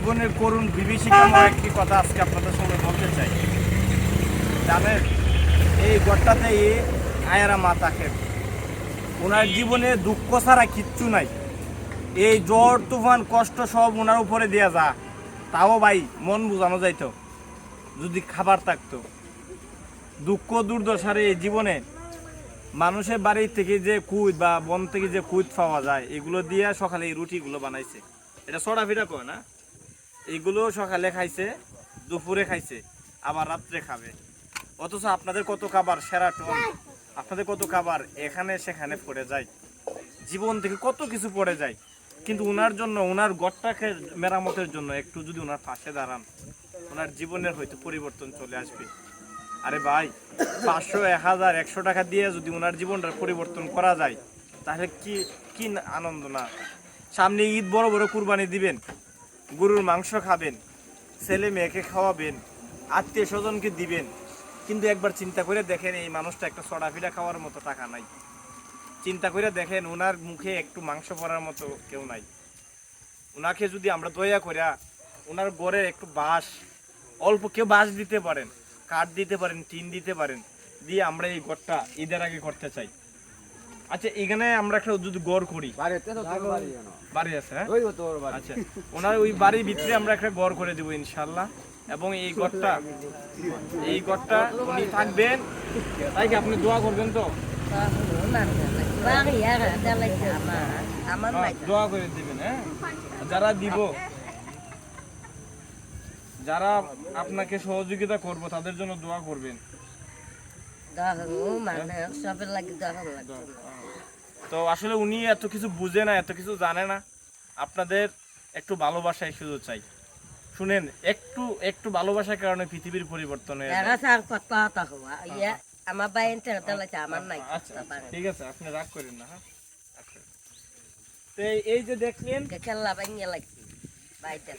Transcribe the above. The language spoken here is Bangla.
জীবনের করুণ বিভীষিকাময় একটি কথা আজকে আপনাদের সঙ্গে বলতে চাই। জানেন, এই ঘরটাতে আয়ারা মা থাকেন, ওনার জীবনে দুঃখ ছাড়া কিচ্ছু নাই। এই ঝড় তুফান কষ্ট সব ওনার উপরে দেওয়া যা, তাও ভাই মন বোঝানো যাইতো যদি খাবার থাকতো। দুঃখ দুর্দশার এই জীবনে মানুষের বাড়ি থেকে যে কুইত বা বন থেকে যে কুইত পাওয়া যায়, এগুলো দিয়ে সকালে এই রুটিগুলো বানাইছে। এটা সরা ফিরা কয় না, এইগুলো সকালে খাইছে, দুপুরে খাইছে, আবার রাত্রে খাবে। অথচ আপনাদের কত খাবার সেরাটন, আপনাদের কত খাবার এখানে সেখানে পড়ে যায়, জীবন থেকে কত কিছু পড়ে যায়। কিন্তু ওনার জন্য, ওনার ঘরটাকে মেরামতের জন্য একটু যদি ওনার পাশে দাঁড়ান, ওনার জীবনের হয়তো পরিবর্তন চলে আসবে। আরে ভাই, 500, 1000, 100 টাকা দিয়ে যদি ওনার জীবনটা পরিবর্তন করা যায়, তাহলে কি কি আনন্দ না। সামনে ঈদ, বড় বড় কুরবানি দিবেন, গরুর মাংস খাবেন, ছেলে মেয়েকে খাওয়াবেন, আত্মীয় স্বজনকে দিবেন। কিন্তু একবার চিন্তা করে দেখেন, এই মানুষটা একটা চড়াফিরা খাওয়ার মতো টাকা নাই। চিন্তা করে দেখেন, ওনার মুখে একটু মাংস পড়ার মতো কেউ নাই। ওনাকে যদি আমরা দয়া করে ওনার ঘরে একটু বাঁশ, অল্প কেউ বাঁশ দিতে পারেন, কাঠ দিতে পারেন, টিন দিতে পারেন, দিয়ে আমরা এই ঘরটা ঈদের আগে করতে চাই। আচ্ছা, এখানে আমরা একটা যদি গড় করি, বাড়ি আছে, হ্যাঁ আচ্ছা, ওনার ওই বাড়ির ভিতরে আমরা একটা গড় করে দেবো ইনশাল্লাহ। এবং এই ঘরটা উনি থাকবেন, তাই কি আপনি দোয়া করবেন তো? দোয়া করে দিবেন, হ্যাঁ। যারা দিব, যারা আপনাকে সহযোগিতা করবো, তাদের জন্য দোয়া করবেন। তো আসলে উনি এত কিছু বুঝে না, এত কিছু জানে না। আপনাদের একটু ভালোবাসায় শুধু চাই। শুনেন, একটু একটু ভালোবাসার কারণে পৃথিবীর পরিবর্তন হয়ে যায়। আচ্ছা, ঠিক আছে, আপনি রাগ করেন না, হ্যাঁ। আচ্ছা, তো এই যে দেখলেন, খেলা ভাঙিয়ে লাগছে বাইটা